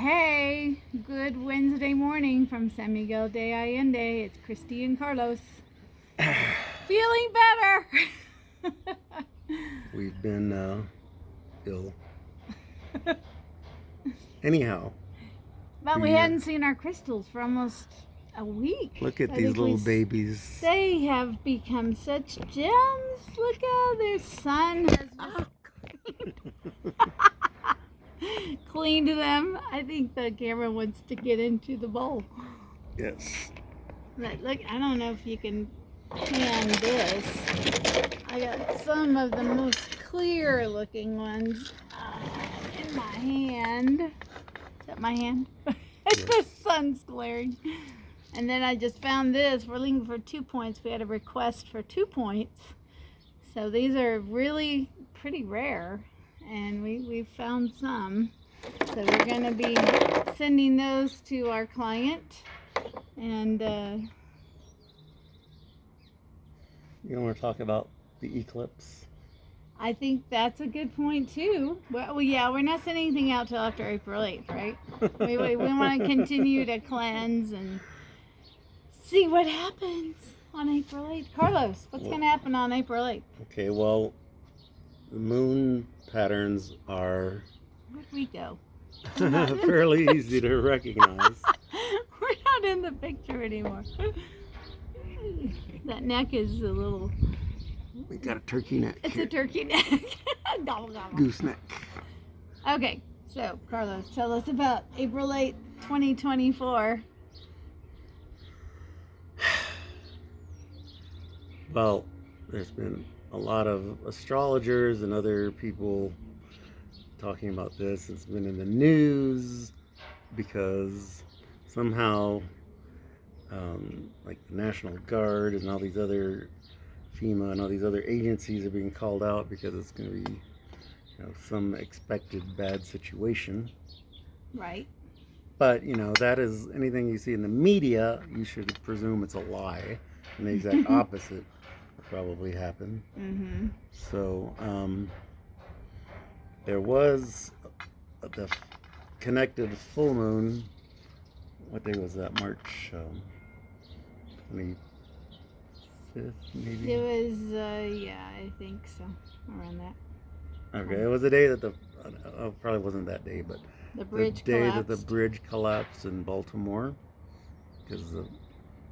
Hey, good Wednesday morning from San Miguel de Allende. It's Christy and Carlos. Feeling better. We've been ill. Anyhow. But we hadn't seen our crystals for almost a week. Look at these little babies. They have become such gems. Look how their sun has cleaned them. I think the camera wants to get into the bowl. Yes. But look, I don't know if you can pan this. I got some of the most clear looking ones in my hand. Is that my hand? The sun's glaring. And then I just found this. We're looking for 2 points. We had a request for 2 points. So these are really pretty rare. And we found some. So we're going to be sending those to our client. And you want to talk about the eclipse? I think that's a good point too. Well, yeah, we're not sending anything out till after April 8th, right? we want to continue to cleanse and see what happens on April 8th. Carlos, what's going to happen on April 8th? Okay, well, the moon patterns are Where'd we go? fairly easy to recognize. We're not in the picture anymore. That neck is a little... We got a turkey neck. It's a turkey neck. Gobble, gobble. Gooseneck. Okay, so Carlos, tell us about April 8th, 2024. Well, there's been a lot of astrologers and other people talking about this. It's been in the news because somehow like the National Guard and all these other FEMA and all these other agencies are being called out because it's going to be some expected bad situation. Right. But that is anything you see in the media, you should presume it's a lie, and the exact opposite will probably happen. Mm-hmm. So there was the connected full moon. What day was that? March 25th, maybe? It was, yeah, I think so, around that. Okay, it was the day that probably wasn't that day, but the bridge day collapsed. that the bridge collapsed in Baltimore because the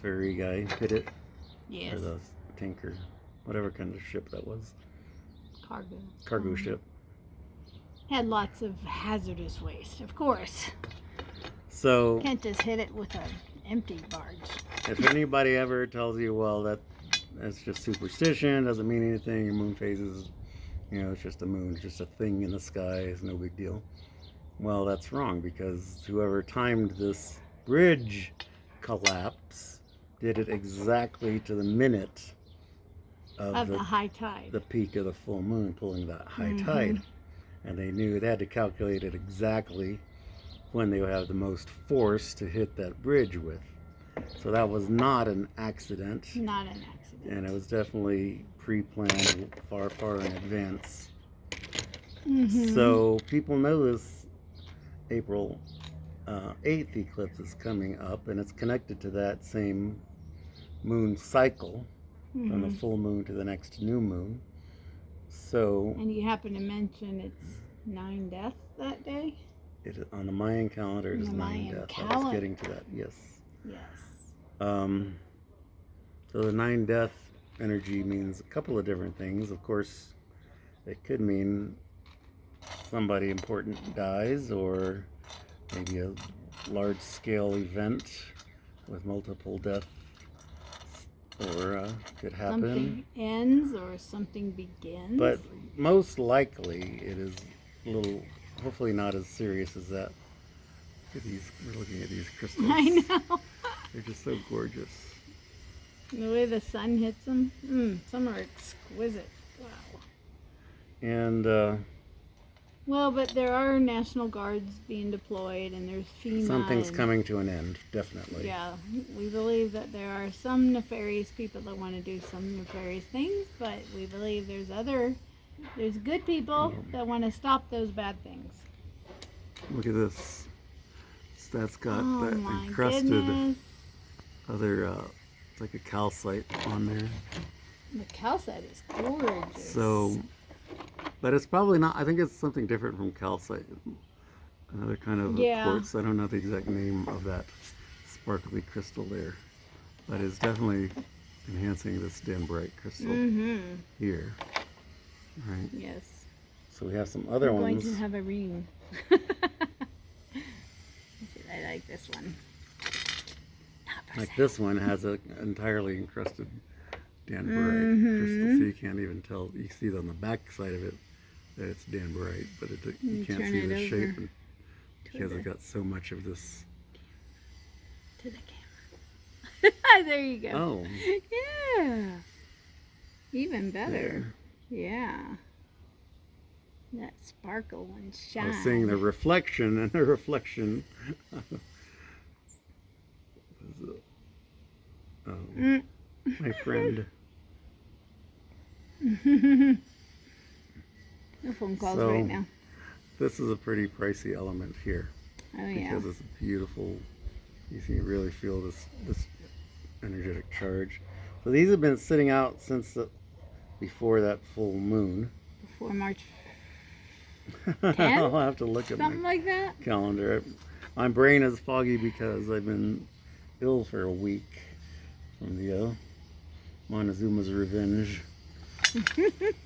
ferry guy hit it. Yes. Or the tanker, whatever kind of ship that was. Cargo ship. Had lots of hazardous waste, of course. So Can't just hit it with an empty barge. If anybody ever tells you, well, that's just superstition, doesn't mean anything, your moon phases, it's just a moon, it's just a thing in the sky, it's no big deal. Well, that's wrong, because whoever timed this bridge collapse did it exactly to the minute of the high tide. The peak of the full moon, pulling that high tide. And they knew they had to calculate it exactly when they would have the most force to hit that bridge with. So that was not an accident. Not an accident. And it was definitely pre-planned far, far in advance. So people know this April 8th eclipse is coming up, and it's connected to that same moon cycle from the full moon to the next new moon. So. And you happen to mention it's 9 deaths that day? On the Mayan calendar, it is 9 deaths. I was getting to that, yes. Yes. So the 9 death energy means a couple of different things. Of course, it could mean somebody important dies, or maybe a large-scale event with multiple deaths, or could happen. Something ends or something begins. But most likely, it is a little, hopefully not as serious as that. We're looking at these crystals. I know. They're just so gorgeous. The way the sun hits them. Some are exquisite. Wow. And well, but there are National Guards being deployed, and there's FEMA. Something's coming to an end, definitely. Yeah, we believe that there are some nefarious people that want to do some nefarious things, but we believe there's good people that want to stop those bad things. Look at this. that's got Oh that my encrusted goodness. other, it's like a calcite on there. The calcite is gorgeous. So, but it's probably not, I think it's something different from calcite. Another kind of Yeah. quartz. I don't know the exact name of that sparkly crystal there. But it's definitely enhancing this danburite crystal Mm-hmm. here. Right. Yes. So we have some other I'm going ones. to have a ring. I like this one. Not for Like sale. this one has an entirely encrusted danburite crystal, so you can't even tell. You see it on the back side of it that it's danburite, but you You can't turn see it the over shape because the- it got so much of this. To the camera. There you go. Oh, Yeah. Even better. there. Yeah. That sparkle and shine. I was seeing the reflection, and the reflection. Oh, my friend. No phone calls So, right now. This is a pretty pricey element here Oh yeah. because it's beautiful. You can really feel this energetic charge. So these have been sitting out since before that full moon. Before March I'll have to look at something my like that. calendar. My brain is foggy because I've been ill for a week from the Montezuma's revenge.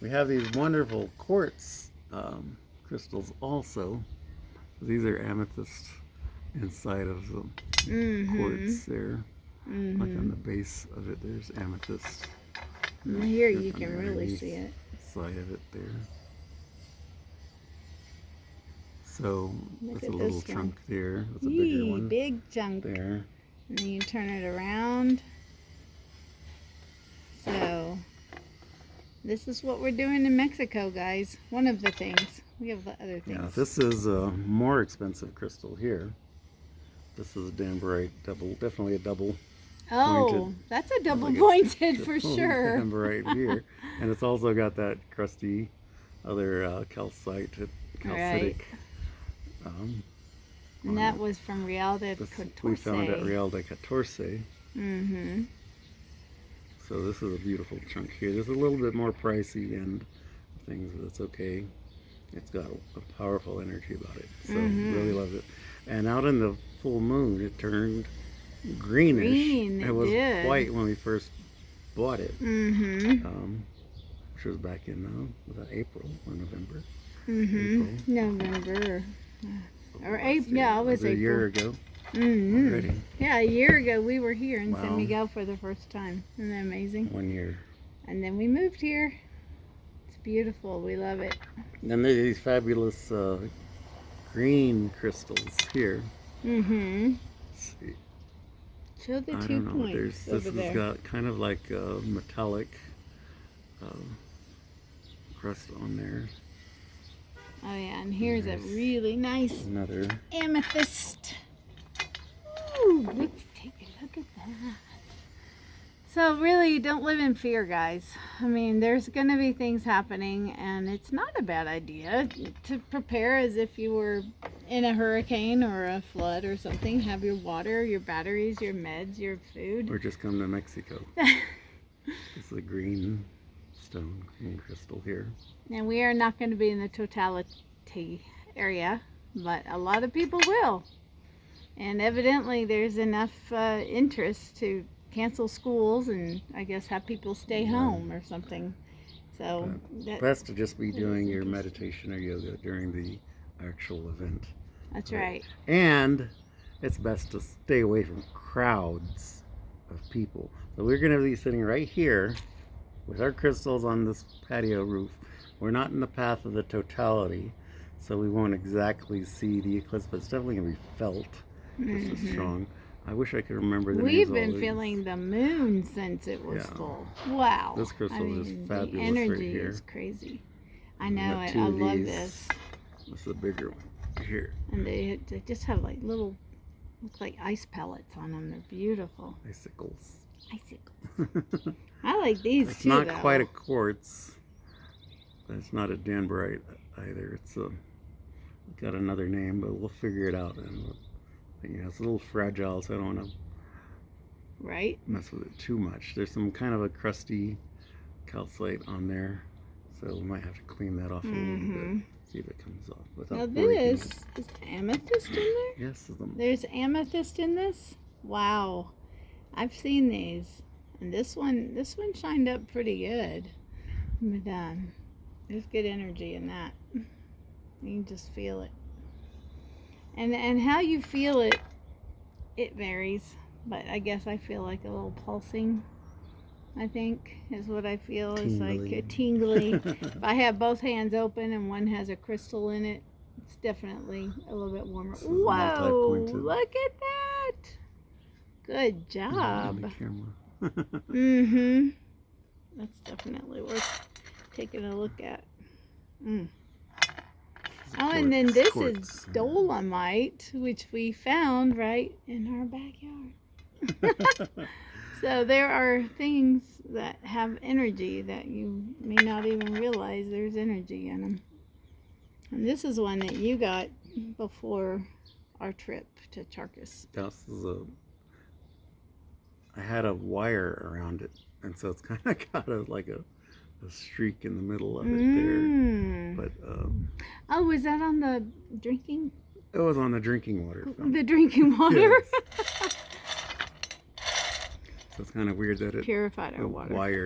We have these wonderful quartz crystals also. These are amethyst inside of the quartz there. Like on the base of it, there's amethyst. Well, here you On the can really underneath see it. side of it there. So Look that's a at little this chunk one. there. That's a bigger Yee, one big chunk. there. And then you turn it around. So this is what we're doing in Mexico, guys. One of the things. We have the other things. Yeah, this is a more expensive crystal here. This is a danburite double, definitely a double. Oh, pointed. that's a double Like a pointed for triple sure. Danburite here, and it's also got that crusty other calcitic. Right. And that it. was from Real de This Catorce. we found at Real de Catorce. Mm-hmm. So this is a beautiful chunk here. It's a little bit more pricey and things, but it's okay. It's got a powerful energy about it. So really love it. And out in the full moon, it turned greenish. Green, it was did. white when we first bought it, Mm-hmm. which was back in was that April or November? Mm-hmm. April. November. Or Last April. year. Yeah, it was a April. year ago Mm-hmm. already. Yeah, a year ago we were here in San Wow. Miguel for the first time. Isn't that amazing? 1 year. And then we moved here. It's beautiful. We love it. Then there's these fabulous green crystals here. Mm-hmm. Let's see. Show the I two don't know. points This over has there. got kind of like a metallic crust on there. Oh yeah, and here's a There's really nice Another. amethyst. Ooh, let's take a look at that. So really, don't live in fear, guys. I mean, there's going to be things happening, and it's not a bad idea to prepare as if you were in a hurricane or a flood or something. Have your water, your batteries, your meds, your food. Or just come to Mexico. It's a green stone, green crystal here. And we are not going to be in the totality area, but a lot of people will. And evidently there's enough interest to cancel schools and I guess have people stay home or something. So Best to just be doing your meditation or yoga during the actual event. that's right. And it's best to stay away from crowds of people. So we're going to be sitting right here with our crystals on this patio roof. We're not in the path of the totality, so we won't exactly see the eclipse, but it's definitely going to be felt just as strong. I wish I could remember the names We've of all been these. feeling the moon since it was full. Wow. This crystal is the fabulous right energy here. is crazy. I We know got it. two I of love these. this. This is a bigger one here. And they just have like little, look like ice pellets on them. They're beautiful. Icicles. Icicles. I like these It's too, not though. quite a quartz. It's not a danburite either. It's got another name, but we'll figure it out and we'll But, you know, it's a little fragile, so I don't want to Right? mess with it too much. There's some kind of a crusty calcite on there, so we might have to clean that off a little bit. See if it comes off without Now breaking this it. is amethyst in there? Yes, There's amethyst in this? Wow. I've seen these. And this one shined up pretty good. But there's good energy in that. You can just feel it. And how you feel it, it varies. But I guess I feel like a little pulsing, I think, is what I feel. It's like a tingly. If I have both hands open and one has a crystal in it, it's definitely a little bit warmer. This is Whoa! multi-pointed. Look at that! Good job. On the camera. Mm-hmm. That's definitely worth taking a look at. Mm. Oh, and then this is dolomite, which we found right in our backyard. So there are things that have energy that you may not even realize there's energy in them. And this is one that you got before our trip to Charcas. This is I had a wire around it, and so it's kind of got like a streak in the middle of it there. But oh, was that on the drinking? it was on the drinking water fountain. The drinking water. Yes. So it's kind of weird that it Purified our water. wire